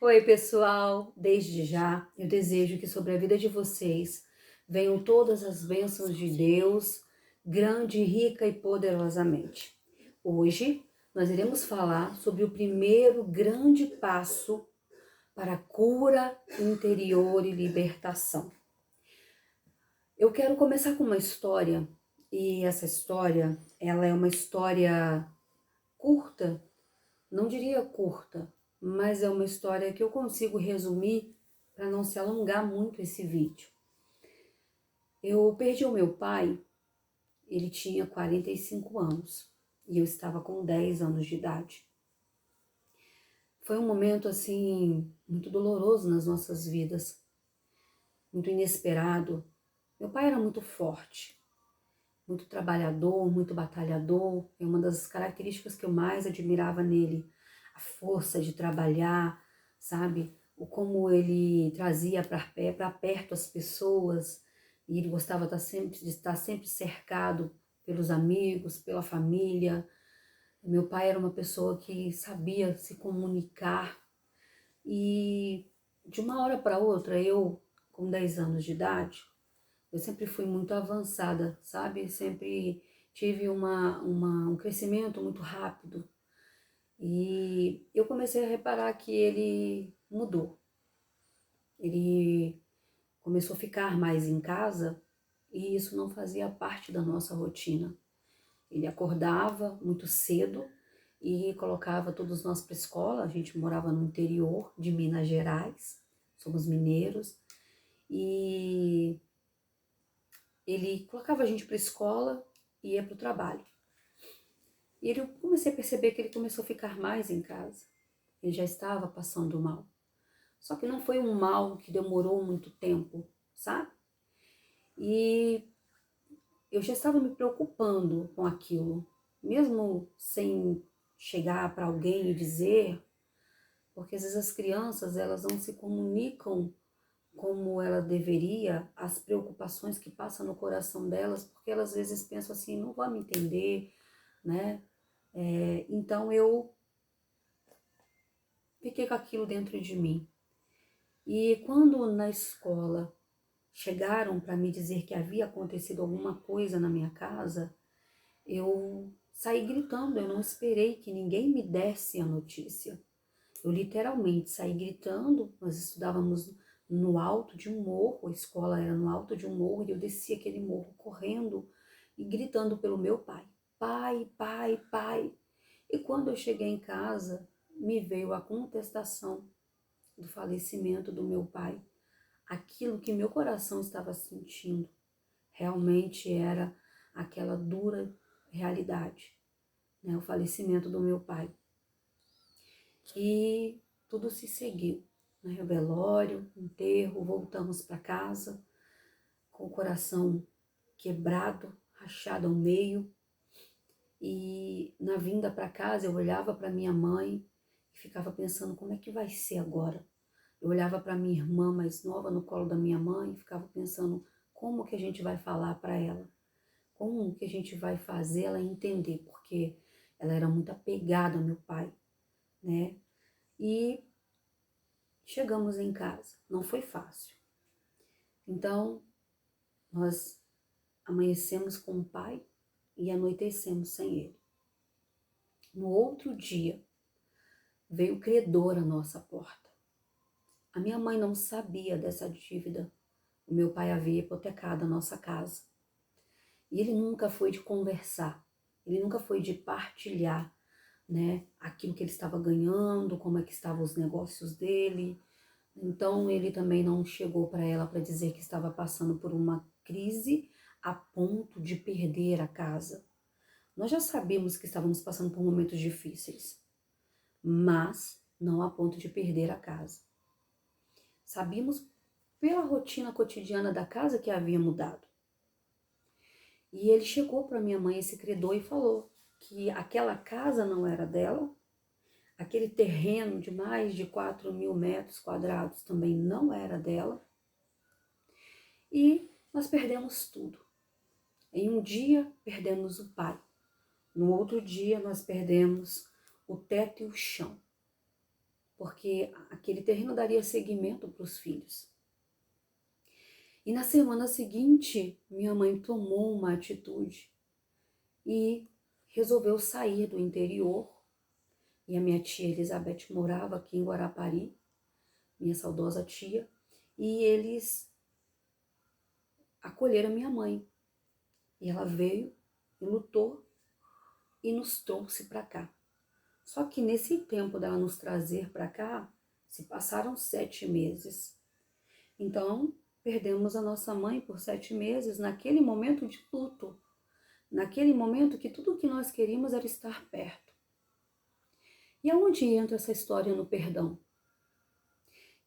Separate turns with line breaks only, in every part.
Oi, pessoal! Desde já, eu desejo que sobre a vida de vocês venham todas as bênçãos de Deus, grande, rica e poderosamente. Hoje, nós iremos falar sobre o primeiro grande passo para a cura interior e libertação. Eu quero começar com uma história, e essa história, ela é uma história curta, não diria curta, mas é uma história que eu consigo resumir para não se alongar muito esse vídeo. Eu perdi o meu pai, ele tinha 45 anos e eu estava com 10 anos de idade. Foi um momento assim muito doloroso nas nossas vidas, muito inesperado. Meu pai era muito forte, muito trabalhador, muito batalhador. É uma das características que eu mais admirava nele, a força de trabalhar, sabe? O como ele trazia para perto as pessoas, e ele gostava de estar sempre cercado pelos amigos, pela família. Meu pai era uma pessoa que sabia se comunicar e de uma hora para outra, eu com 10 anos de idade, eu sempre fui muito avançada, sabe? Sempre tive um crescimento muito rápido. E eu comecei a reparar que ele mudou. Ele começou a ficar mais em casa e isso não fazia parte da nossa rotina. Ele acordava muito cedo e colocava todos nós para a escola. A gente morava no interior de Minas Gerais, somos mineiros, e ele colocava a gente para a escola e ia para o trabalho. E eu comecei a perceber que ele começou a ficar mais em casa. Ele já estava passando mal. Só que não foi um mal que demorou muito tempo, sabe? E eu já estava me preocupando com aquilo, mesmo sem chegar para alguém e dizer, porque às vezes as crianças elas não se comunicam como ela deveria, as preocupações que passam no coração delas, porque elas às vezes pensam assim, não vão me entender, né? Então eu fiquei com aquilo dentro de mim. E quando na escola chegaram para me dizer que havia acontecido alguma coisa na minha casa, eu saí gritando, eu não esperei que ninguém me desse a notícia. Eu literalmente saí gritando, nós estudávamos no alto de um morro, a escola era no alto de um morro, e eu desci aquele morro correndo e gritando pelo meu pai. Pai, pai, pai. E quando eu cheguei em casa, me veio a contestação do falecimento do meu pai. Aquilo que meu coração estava sentindo realmente era aquela dura realidade, né? O falecimento do meu pai. E tudo se seguiu, né? O velório, o enterro, voltamos para casa com o coração quebrado, rachado ao meio. E na vinda para casa eu olhava para minha mãe e ficava pensando como é que vai ser agora. Eu olhava para minha irmã mais nova no colo da minha mãe e ficava pensando como que a gente vai falar para ela, como que a gente vai fazer ela entender, porque ela era muito apegada ao meu pai, né? E chegamos em casa, não foi fácil. Então, nós amanhecemos com o pai e anoitecemos sem ele. No outro dia, veio o credor à nossa porta. A minha mãe não sabia dessa dívida. O meu pai havia hipotecado a nossa casa. E ele nunca foi de conversar, ele nunca foi de partilhar, né, aquilo que ele estava ganhando, como é que estavam os negócios dele. Então ele também não chegou para ela para dizer que estava passando por uma crise a ponto de perder a casa. Nós já sabíamos que estávamos passando por momentos difíceis, mas não a ponto de perder a casa. Sabíamos pela rotina cotidiana da casa que havia mudado. E ele chegou para minha mãe, esse credor, e falou que aquela casa não era dela, aquele terreno de mais de 4.000 metros quadrados também não era dela, e nós perdemos tudo. Em um dia, perdemos o pai. No outro dia, nós perdemos o teto e o chão. porque aquele terreno daria seguimento para os filhos. E na semana seguinte, minha mãe tomou uma atitude e resolveu sair do interior. E a minha tia Elizabeth morava aqui em Guarapari, minha saudosa tia, e eles acolheram a minha mãe. E ela veio e lutou e nos trouxe para cá. Só que nesse tempo dela nos trazer para cá, se passaram 7 meses. Então, perdemos a nossa mãe por 7 meses, naquele momento de luto. Naquele momento que tudo o que nós queríamos era estar perto. E aonde entra essa história no perdão?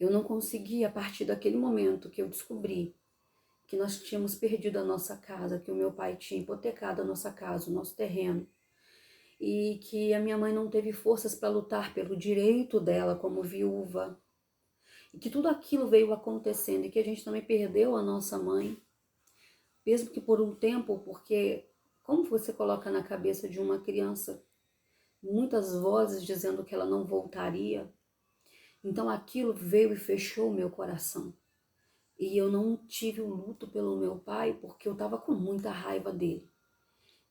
Eu não consegui, a partir daquele momento que eu descobri que nós tínhamos perdido a nossa casa, que o meu pai tinha hipotecado a nossa casa, o nosso terreno, e que a minha mãe não teve forças para lutar pelo direito dela como viúva, e que tudo aquilo veio acontecendo, e que a gente também perdeu a nossa mãe, mesmo que por um tempo, porque como você coloca na cabeça de uma criança muitas vozes dizendo que ela não voltaria, então aquilo veio e fechou o meu coração. E eu não tive o luto pelo meu pai porque eu estava com muita raiva dele.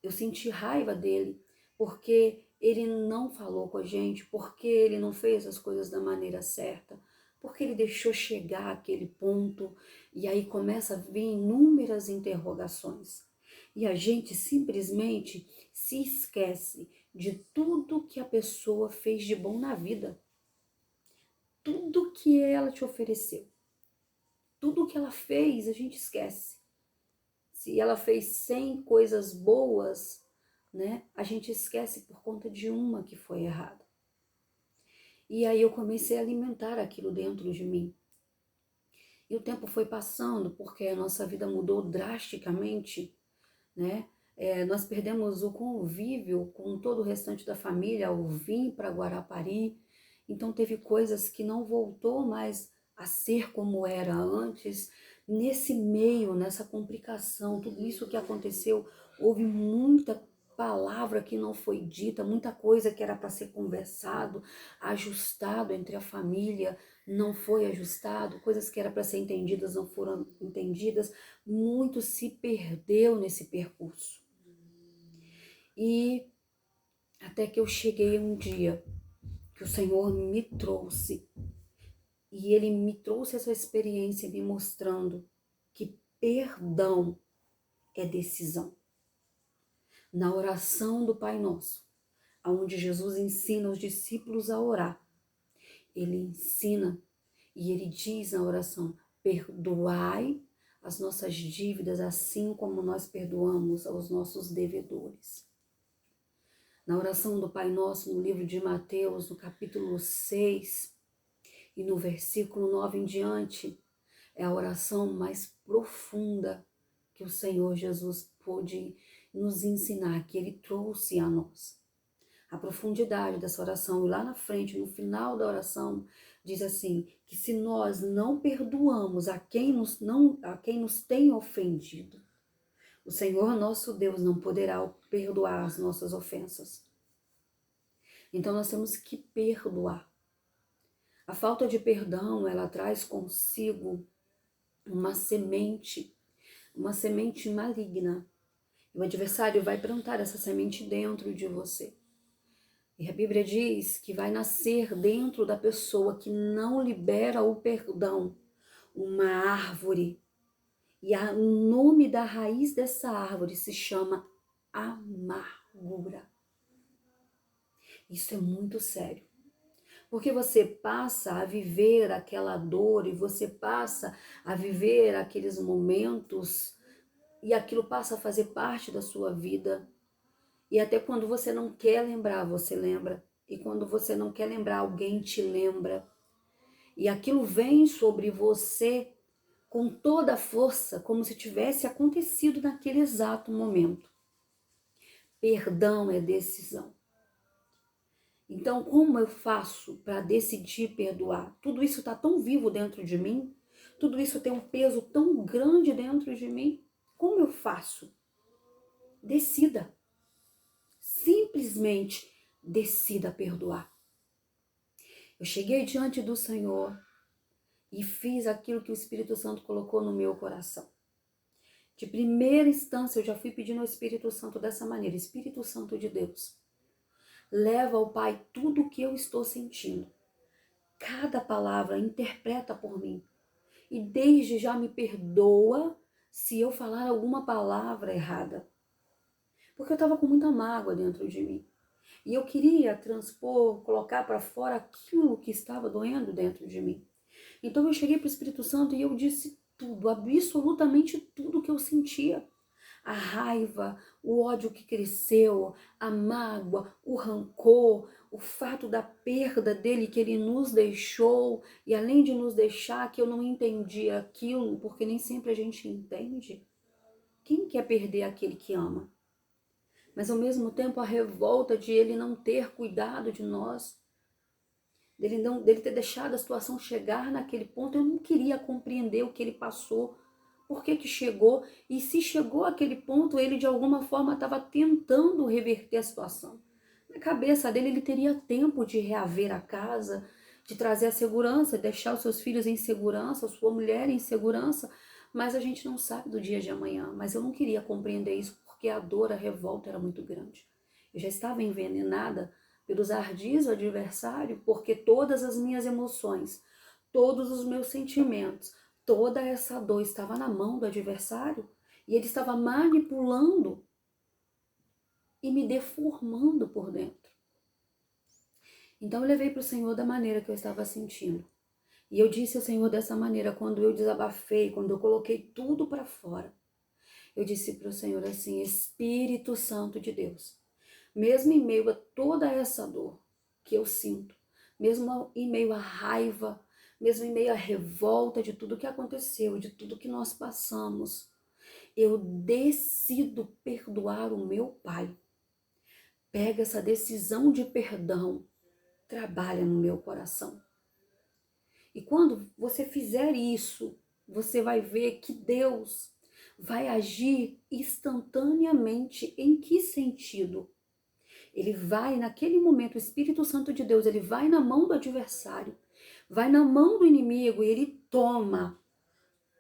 Eu senti raiva dele porque ele não falou com a gente, porque ele não fez as coisas da maneira certa, porque ele deixou chegar aquele ponto e aí começa a vir inúmeras interrogações. E a gente simplesmente se esquece de tudo que a pessoa fez de bom na vida. Tudo que ela te ofereceu. Tudo que ela fez, a gente esquece. Se ela fez 100 coisas boas, né, a gente esquece por conta de uma que foi errada. E aí eu comecei a alimentar aquilo dentro de mim. E o tempo foi passando, porque a nossa vida mudou drasticamente, né? Nós perdemos o convívio com todo o restante da família ao vir para Guarapari. Então teve coisas que não voltou mais a ser como era antes. Nesse meio, nessa complicação, tudo isso que aconteceu, houve muita palavra que não foi dita, muita coisa que era para ser conversado, ajustado entre a família, não foi ajustado, coisas que eram para ser entendidas não foram entendidas, muito se perdeu nesse percurso. E até que eu cheguei um dia que o Senhor me trouxe, e Ele me trouxe essa experiência me mostrando que perdão é decisão. Na oração do Pai Nosso, onde Jesus ensina os discípulos a orar, Ele ensina e Ele diz na oração: perdoai as nossas dívidas assim como nós perdoamos aos nossos devedores. Na oração do Pai Nosso, no livro de Mateus, no capítulo 6 e no versículo 9 em diante, é a oração mais profunda que o Senhor Jesus pôde nos ensinar, que Ele trouxe a nós. A profundidade dessa oração, e lá na frente, no final da oração, diz assim, que se nós não perdoamos a quem nos tem ofendido, o Senhor nosso Deus não poderá perdoar as nossas ofensas. Então nós temos que perdoar. A falta de perdão, ela traz consigo uma semente maligna. O adversário vai plantar essa semente dentro de você. E a Bíblia diz que vai nascer dentro da pessoa que não libera o perdão uma árvore. E o nome da raiz dessa árvore se chama amargura. Isso é muito sério. Porque você passa a viver aquela dor e você passa a viver aqueles momentos e aquilo passa a fazer parte da sua vida. E até quando você não quer lembrar, você lembra. E quando você não quer lembrar, alguém te lembra. E aquilo vem sobre você com toda a força, como se tivesse acontecido naquele exato momento. Perdão é decisão. Então, como eu faço para decidir perdoar? Tudo isso está tão vivo dentro de mim, tudo isso tem um peso tão grande dentro de mim. Como eu faço? Decida. Simplesmente decida perdoar. Eu cheguei diante do Senhor e fiz aquilo que o Espírito Santo colocou no meu coração. De primeira instância, eu já fui pedindo ao Espírito Santo dessa maneira: Espírito Santo de Deus, leva ao Pai tudo o que eu estou sentindo. Cada palavra interpreta por mim. E desde já me perdoa se eu falar alguma palavra errada. Porque eu estava com muita mágoa dentro de mim. E eu queria transpor, colocar para fora aquilo que estava doendo dentro de mim. Então eu cheguei para o Espírito Santo e eu disse tudo, absolutamente tudo que eu sentia. A raiva, o ódio que cresceu, a mágoa, o rancor, o fato da perda dele que ele nos deixou, e além de nos deixar, que eu não entendia aquilo, porque nem sempre a gente entende. Quem quer perder aquele que ama? Mas ao mesmo tempo a revolta de ele não ter cuidado de nós, dele ter deixado a situação chegar naquele ponto. Eu não queria compreender o que ele passou, por que chegou, e se chegou àquele ponto, ele de alguma forma estava tentando reverter a situação. Na cabeça dele, ele teria tempo de reaver a casa, de trazer a segurança, deixar os seus filhos em segurança, a sua mulher em segurança, mas a gente não sabe do dia de amanhã. Mas eu não queria compreender isso, porque a dor, a revolta era muito grande. Eu já estava envenenada pelos ardis do adversário, porque todas as minhas emoções, todos os meus sentimentos, toda essa dor estava na mão do adversário e ele estava manipulando e me deformando por dentro. Então eu levei para o Senhor da maneira que eu estava sentindo. E eu disse ao Senhor dessa maneira, quando eu desabafei, quando eu coloquei tudo para fora. Eu disse para o Senhor assim: Espírito Santo de Deus, mesmo em meio a toda essa dor que eu sinto, mesmo em meio à raiva, mesmo em meio à revolta de tudo que aconteceu, de tudo que nós passamos, eu decido perdoar o meu pai. Pega essa decisão de perdão, trabalha no meu coração. E quando você fizer isso, você vai ver que Deus vai agir instantaneamente. Em que sentido? Ele vai, naquele momento, o Espírito Santo de Deus, ele vai na mão do adversário, vai na mão do inimigo e ele toma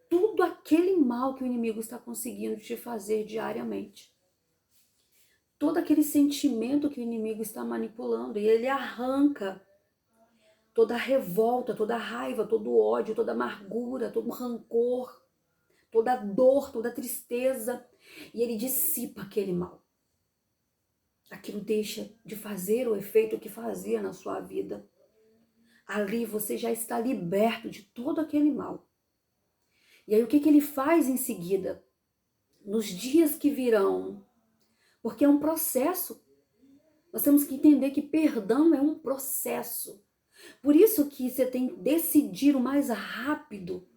tudo aquele mal que o inimigo está conseguindo te fazer diariamente. Todo aquele sentimento que o inimigo está manipulando, e ele arranca toda a revolta, toda a raiva, todo o ódio, toda a amargura, todo o rancor, toda a dor, toda a tristeza, e ele dissipa aquele mal. Aquilo deixa de fazer o efeito que fazia na sua vida. Ali você já está liberto de todo aquele mal. E aí o que ele faz em seguida? Nos dias que virão, porque é um processo. Nós temos que entender que perdão é um processo. Por isso que você tem que decidir o mais rápido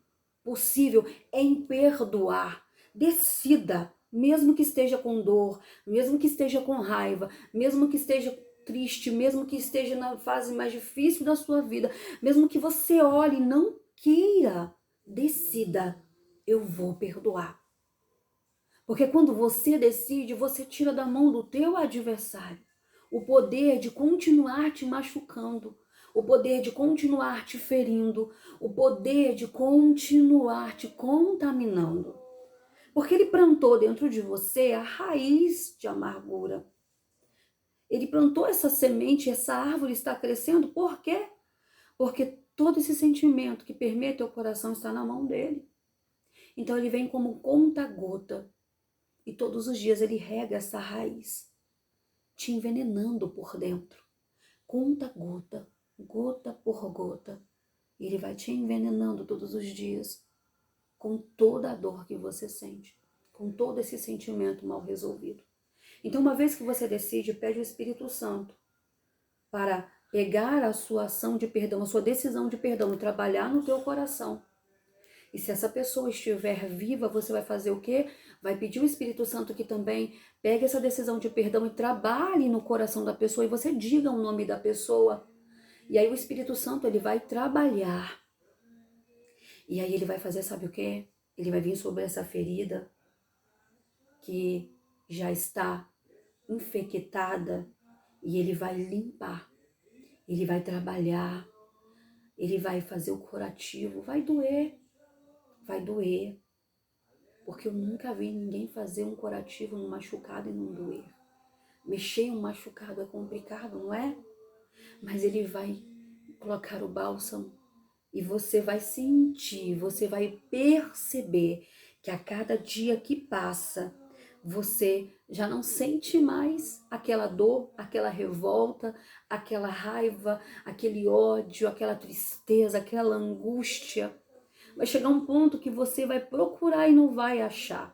possível em perdoar. Decida, mesmo que esteja com dor, mesmo que esteja com raiva, mesmo que esteja triste, mesmo que esteja na fase mais difícil da sua vida, mesmo que você olhe e não queira, decida, eu vou perdoar. Porque quando você decide, você tira da mão do teu adversário o poder de continuar te machucando, o poder de continuar te ferindo, o poder de continuar te contaminando. Porque ele plantou dentro de você a raiz de amargura. Ele plantou essa semente, essa árvore está crescendo. Por quê? Porque todo esse sentimento que permeia teu coração está na mão dele. Então ele vem como conta-gota. E todos os dias ele rega essa raiz, te envenenando por dentro. Conta-gota, gota por gota. Ele vai te envenenando todos os dias, com toda a dor que você sente, com todo esse sentimento mal resolvido. Então, uma vez que você decide, pede o Espírito Santo para pegar a sua ação de perdão, a sua decisão de perdão e trabalhar no teu coração. E se essa pessoa estiver viva, você vai fazer o quê? Vai pedir o Espírito Santo que também pegue essa decisão de perdão e trabalhe no coração da pessoa e você diga o nome da pessoa. E aí o Espírito Santo, ele vai trabalhar. E aí ele vai fazer, sabe o quê? Ele vai vir sobre essa ferida que já está infectada e ele vai limpar. Ele vai trabalhar Ele vai fazer o curativo, vai doer, porque eu nunca vi ninguém fazer um curativo no machucado e não doer. Mexer em um machucado é complicado, não é? Mas ele vai colocar o bálsamo e você vai sentir, você vai perceber que a cada dia que passa, você já não sente mais aquela dor, aquela revolta, aquela raiva, aquele ódio, aquela tristeza, aquela angústia. Vai chegar um ponto que você vai procurar e não vai achar.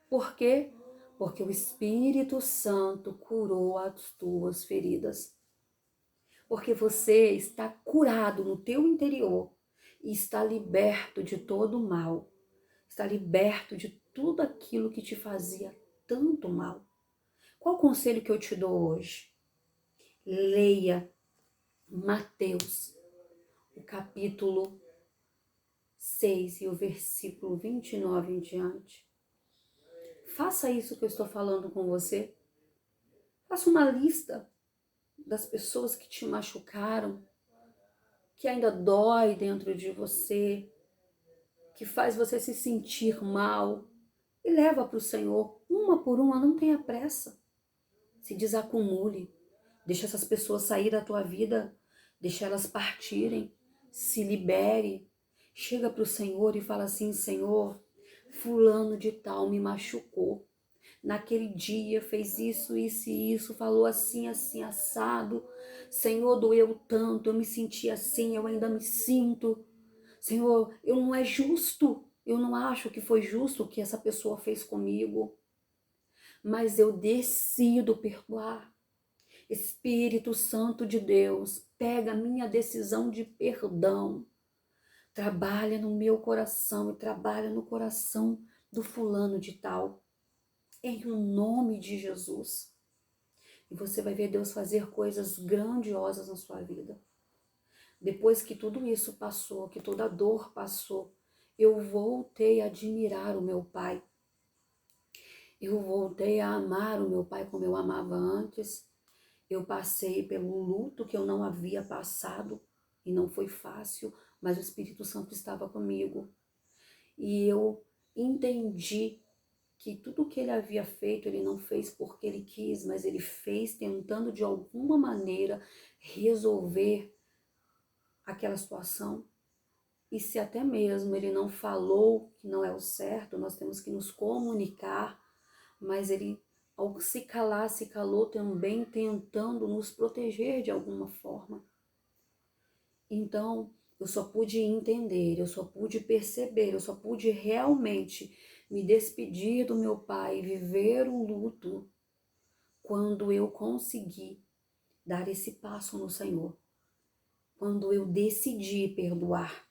Por quê? Porque o Espírito Santo curou as tuas feridas. Porque você está curado no teu interior e está liberto de todo o mal. Está liberto de tudo aquilo que te fazia tanto mal. Qual o conselho que eu te dou hoje? Leia Mateus, o capítulo 6 e o versículo 29 em diante. Faça isso que eu estou falando com você. Faça uma lista das pessoas que te machucaram, que ainda dói dentro de você, que faz você se sentir mal, e leva para o Senhor, uma por uma, não tenha pressa. Se desacumule, deixa essas pessoas sair da tua vida, deixa elas partirem, se libere. Chega para o Senhor e fala assim: Senhor, fulano de tal me machucou. Naquele dia fez isso, isso e isso, falou assim, assim, assado. Senhor, doeu tanto, eu me senti assim, eu ainda me sinto. Senhor, eu não é justo, eu não acho que foi justo o que essa pessoa fez comigo, mas eu decido perdoar. Espírito Santo de Deus, pega a minha decisão de perdão, trabalha no meu coração e trabalha no coração do fulano de tal, em nome de Jesus. E você vai ver Deus fazer coisas grandiosas na sua vida. Depois que tudo isso passou, que toda a dor passou, eu voltei a admirar o meu pai. Eu voltei a amar o meu pai como eu amava antes. Eu passei pelo luto que eu não havia passado e não foi fácil, mas o Espírito Santo estava comigo. E eu entendi que tudo que ele havia feito, ele não fez porque ele quis, mas ele fez tentando de alguma maneira resolver aquela situação. E se até mesmo ele não falou que não é o certo, nós temos que nos comunicar, mas ele, ao se calar, se calou também tentando nos proteger de alguma forma. Então, eu só pude entender, eu só pude perceber, eu só pude realmente me despedir do meu pai, viver o luto, quando eu consegui dar esse passo no Senhor, quando eu decidi perdoar.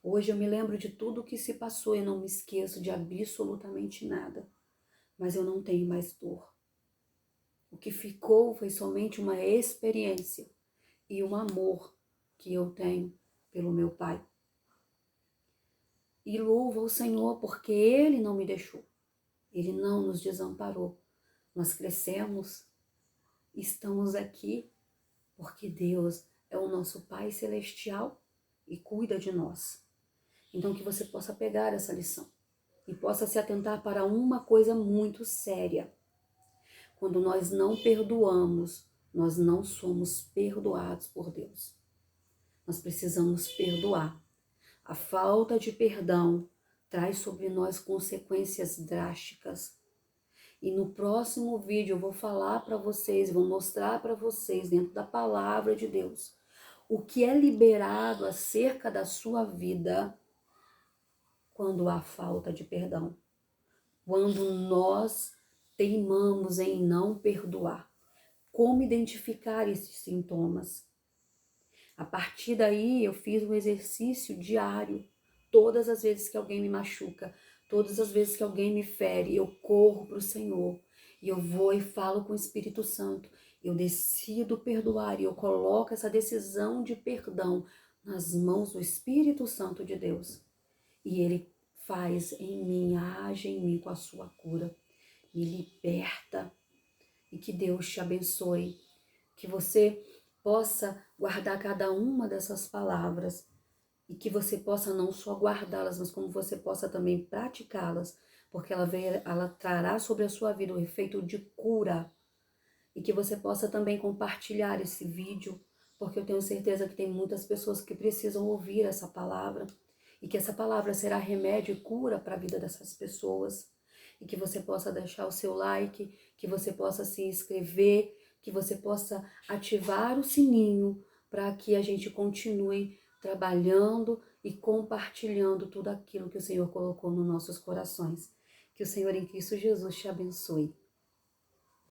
Hoje eu me lembro de tudo o que se passou e não me esqueço de absolutamente nada, mas eu não tenho mais dor. O que ficou foi somente uma experiência e um amor que eu tenho pelo meu pai. E louvo ao Senhor porque Ele não me deixou, Ele não nos desamparou. Nós crescemos, estamos aqui porque Deus é o nosso Pai Celestial e cuida de nós. Então que você possa pegar essa lição e possa se atentar para uma coisa muito séria. Quando nós não perdoamos, nós não somos perdoados por Deus. Nós precisamos perdoar. A falta de perdão traz sobre nós consequências drásticas. E no próximo vídeo eu vou falar para vocês, vou mostrar para vocês dentro da palavra de Deus o que é liberado acerca da sua vida quando há falta de perdão. Quando nós teimamos em não perdoar. Como identificar esses sintomas? A partir daí eu fiz um exercício diário. Todas as vezes que alguém me machuca, todas as vezes que alguém me fere, eu corro para o Senhor. E eu vou e falo com o Espírito Santo. Eu decido perdoar e eu coloco essa decisão de perdão nas mãos do Espírito Santo de Deus. E Ele faz em mim, age em mim com a sua cura. Me liberta. E que Deus te abençoe. Que você possa guardar cada uma dessas palavras e que você possa não só guardá-las, mas como você possa também praticá-las, porque ela trará sobre a sua vida o efeito de cura, e que você possa também compartilhar esse vídeo, porque eu tenho certeza que tem muitas pessoas que precisam ouvir essa palavra, e que essa palavra será remédio e cura para a vida dessas pessoas, e que você possa deixar o seu like, que você possa se inscrever, que você possa ativar o sininho para que a gente continue trabalhando e compartilhando tudo aquilo que o Senhor colocou nos nossos corações. Que o Senhor em Cristo Jesus te abençoe.